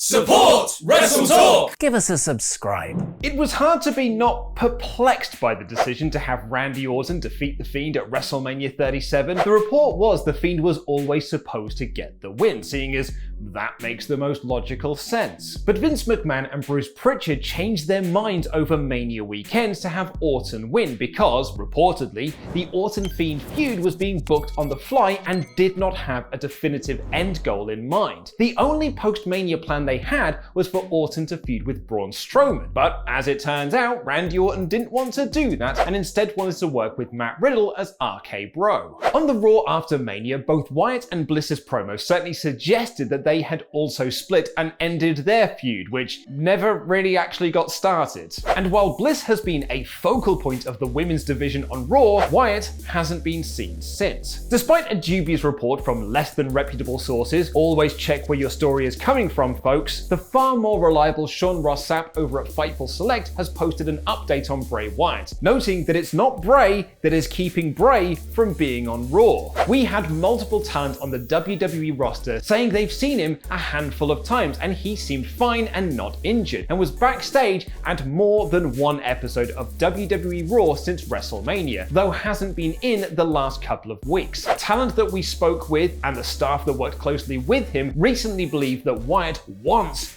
Support WrestleTalk! Give us a subscribe. It was hard to be not perplexed by the decision to have Randy Orton defeat The Fiend at WrestleMania 37. The report was The Fiend was always supposed to get the win, seeing as that makes the most logical sense. But Vince McMahon and Bruce Pritchard changed their minds over Mania weekend to have Orton win because, reportedly, the Orton-Fiend feud was being booked on the fly and did not have a definitive end goal in mind. The only post-Mania plan they had was for Orton to feud with Braun Strowman, but as it turns out, Randy Orton didn't want to do that and instead wanted to work with Matt Riddle as RK Bro. On the Raw after Mania, both Wyatt and Bliss's promos certainly suggested that they had also split and ended their feud, which never really actually got started. And while Bliss has been a focal point of the women's division on Raw, Wyatt hasn't been seen since. Despite a dubious report from less than reputable sources, always check where your story is coming from, folks, the far more reliable Sean Ross Sapp over at Fightful Select has posted an update on Bray Wyatt, noting that it's not Bray that is keeping Bray from being on Raw. We had multiple talent on the WWE roster saying they've seen him a handful of times and he seemed fine and not injured, and was backstage at more than one episode of WWE Raw since WrestleMania, though hasn't been in the last couple of weeks. Talent that we spoke with and the staff that worked closely with him recently believed that Wyatt wants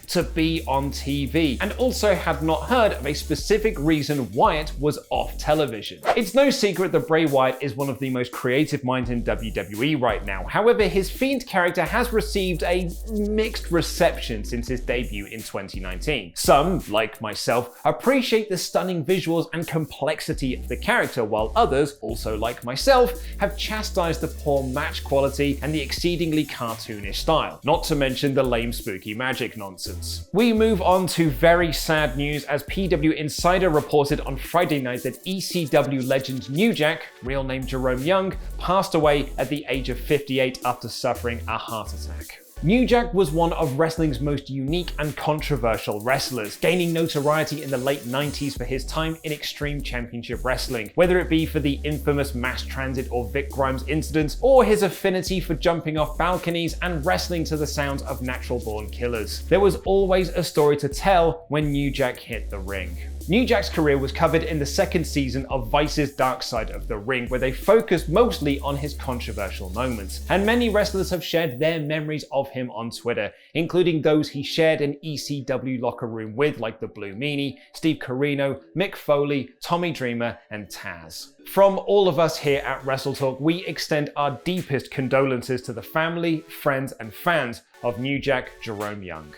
to be on TV, and also had not heard of a specific reason Wyatt was off television. It's no secret that Bray Wyatt is one of the most creative minds in WWE right now. However, his Fiend character has received a mixed reception since his debut in 2019. Some, like myself, appreciate the stunning visuals and complexity of the character, while others, also like myself, have chastised the poor match quality and the exceedingly cartoonish style, not to mention the lame spooky magic nonsense. We move on to very sad news as PW Insider reported on Friday night that ECW legend New Jack, real name Jerome Young, passed away at the age of 58 after suffering a heart attack. New Jack was one of wrestling's most unique and controversial wrestlers, gaining notoriety in the late 90s for his time in Extreme Championship Wrestling, whether it be for the infamous Mass Transit or Vic Grimes incidents, or his affinity for jumping off balconies and wrestling to the sounds of Natural Born Killers. There was always a story to tell when New Jack hit the ring. New Jack's career was covered in the second season of Vice's Dark Side of the Ring, where they focused mostly on his controversial moments. And many wrestlers have shared their memories of him on Twitter, including those he shared an ECW locker room with, like the Blue Meanie, Steve Corino, Mick Foley, Tommy Dreamer, and Taz. From all of us here at WrestleTalk, we extend our deepest condolences to the family, friends, and fans of New Jack Jerome Young.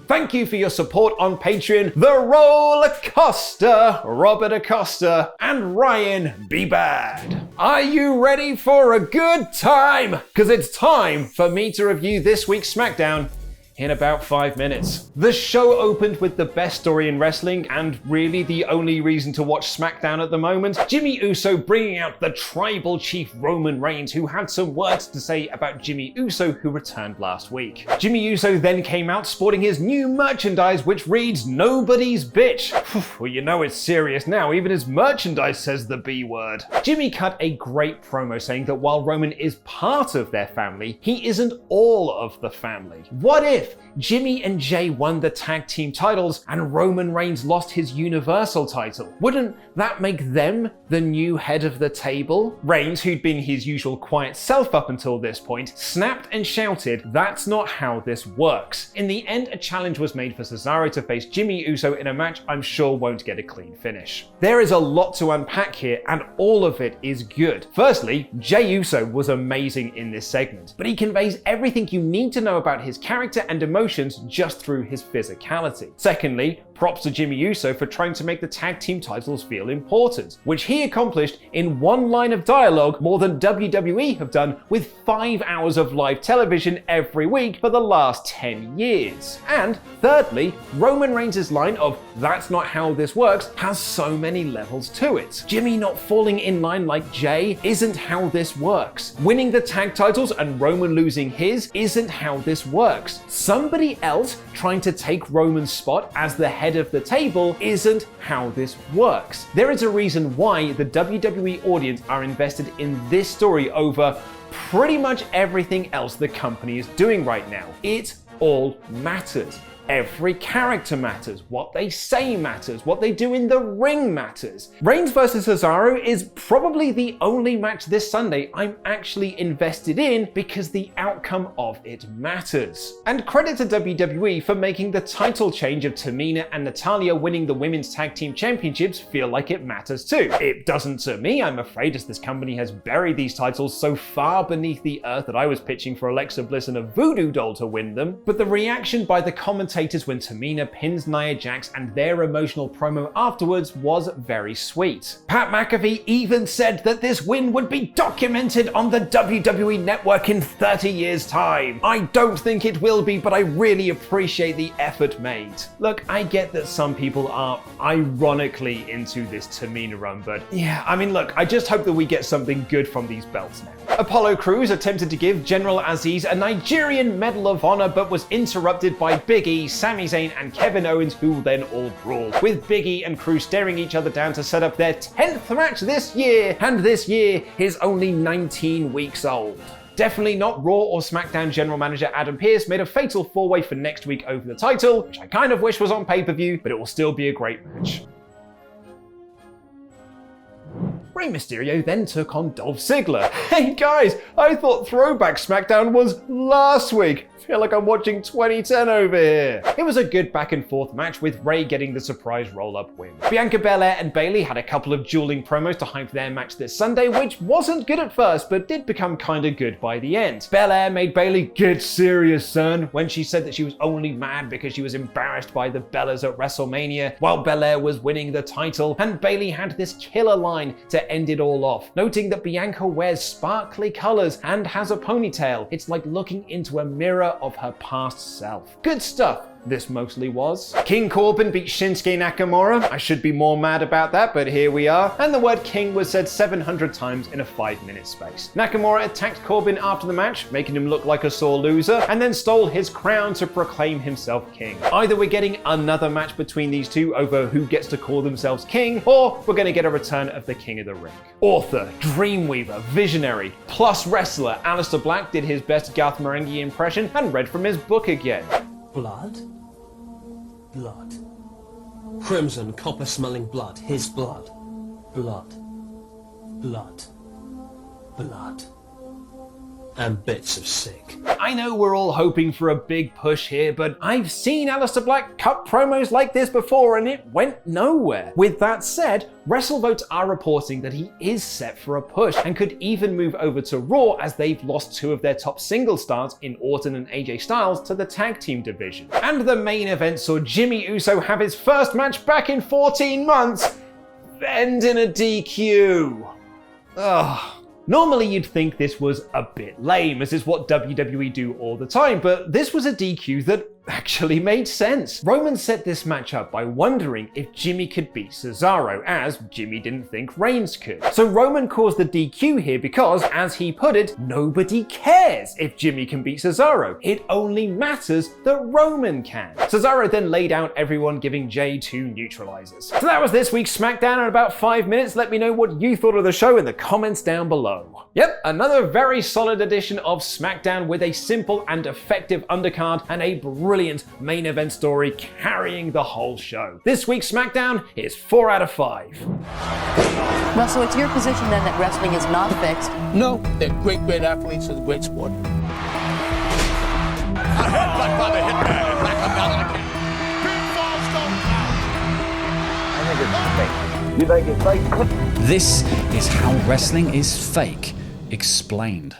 Thank you for your support on Patreon, The Roller Coaster, Robert Acosta, and Ryan B. Bad. Are you ready for a good time? Because it's time for me to review this week's SmackDown in about 5 minutes. The show opened with the best story in wrestling, and really the only reason to watch SmackDown at the moment, Jimmy Uso bringing out the tribal chief Roman Reigns, who had some words to say about Jimmy Uso, who returned last week. Jimmy Uso then came out sporting his new merchandise, which reads, "Nobody's bitch." Well, you know it's serious now, even his merchandise says the B word. Jimmy cut a great promo saying that while Roman is part of their family, he isn't all of the family. What if Jimmy and Jay won the tag team titles and Roman Reigns lost his Universal title? Wouldn't that make them the new head of the table? Reigns, who'd been his usual quiet self up until this point, snapped and shouted, "That's not how this works." In the end, a challenge was made for Cesaro to face Jimmy Uso in a match I'm sure won't get a clean finish. There is a lot to unpack here, and all of it is good. Firstly, Jay Uso was amazing in this segment, but he conveys everything you need to know about his character and emotions just through his physicality. Secondly, props to Jimmy Uso for trying to make the tag team titles feel important, which he accomplished in one line of dialogue, more than WWE have done with 5 hours of live television every week for the last 10 years. And thirdly, Roman Reigns' line of "That's not how this works" has so many levels to it. Jimmy not falling in line like Jay isn't how this works. Winning the tag titles and Roman losing his isn't how this works. Somebody else trying to take Roman's spot as the head of the table isn't how this works. There is a reason why the WWE audience are invested in this story over pretty much everything else the company is doing right now. It all matters. Every character matters, what they say matters, what they do in the ring matters. Reigns vs Cesaro is probably the only match this Sunday I'm actually invested in because the outcome of it matters. And credit to WWE for making the title change of Tamina and Natalya winning the Women's Tag Team Championships feel like it matters too. It doesn't to me, I'm afraid, as this company has buried these titles so far beneath the earth that I was pitching for Alexa Bliss and a voodoo doll to win them. But the reaction by the commentators when Tamina pins Nia Jax and their emotional promo afterwards was very sweet. Pat McAfee even said that this win would be documented on the WWE Network in 30 years' time. I don't think it will be, but I really appreciate the effort made. Look, I get that some people are ironically into this Tamina run, but yeah, I mean, look, I just hope that we get something good from these belts now. Apollo Crews attempted to give General Aziz a Nigerian Medal of Honor, but was interrupted by Big E, Sami Zayn, and Kevin Owens, who then all brawled, with Big E and Crews staring each other down to set up their 10th match this year, and this year is only 19 weeks old. Definitely not Raw or SmackDown General Manager Adam Pearce made a fatal four-way for next week over the title, which I kind of wish was on pay-per-view, but it will still be a great match. Rey Mysterio then took on Dolph Ziggler. Hey guys, I thought Throwback SmackDown was last week. Feel like I'm watching 2010 over here. It was a good back and forth match with Rey getting the surprise roll-up win. Bianca Belair and Bayley had a couple of dueling promos to hype their match this Sunday, which wasn't good at first, but did become kinda good by the end. Belair made Bayley "Get serious, son," when she said that she was only mad because she was embarrassed by the Bellas at WrestleMania, while Belair was winning the title, and Bayley had this killer line to end it all off, noting that Bianca wears sparkly colors and has a ponytail. It's like looking into a mirror of her past self. Good stuff. This mostly was. King Corbin beat Shinsuke Nakamura. I should be more mad about that, but here we are. And the word king was said 700 times in a 5-minute space. Nakamura attacked Corbin after the match, making him look like a sore loser, and then stole his crown to proclaim himself king. Either we're getting another match between these two over who gets to call themselves king, or we're going to get a return of the King of the Ring. Author, dreamweaver, visionary, plus wrestler Aleister Black did his best Garth Marenghi impression and read from his book again. Blood? Blood. Crimson, copper-smelling blood. His blood. Blood. Blood. Blood. And bits of sick. I know we're all hoping for a big push here, but I've seen Aleister Black cut promos like this before and it went nowhere. With that said, WrestleVotes are reporting that he is set for a push and could even move over to Raw as they've lost two of their top single stars in Orton and AJ Styles to the tag team division. And the main event saw Jimmy Uso have his first match back in 14 months, end in a DQ. Ugh. Normally you'd think this was a bit lame, as is what WWE do all the time, but this was a DQ that actually made sense. Roman set this match up by wondering if Jimmy could beat Cesaro, as Jimmy didn't think Reigns could. So Roman caused the DQ here because, as he put it, nobody cares if Jimmy can beat Cesaro. It only matters that Roman can. Cesaro then laid out everyone, giving Jay 2 neutralizers. So that was this week's SmackDown in about 5 minutes. Let me know what you thought of the show in the comments down below. Yep, another very solid edition of SmackDown with a simple and effective undercard and a brilliant main event story carrying the whole show. This week's SmackDown is 4 out of 5. Russell, it's your position then that wrestling is not fixed? No, they're great athletes with a great sport. A headbutt by the Hitman and Nakamura. Pinfalls don't count. This is how wrestling is fake. Explained.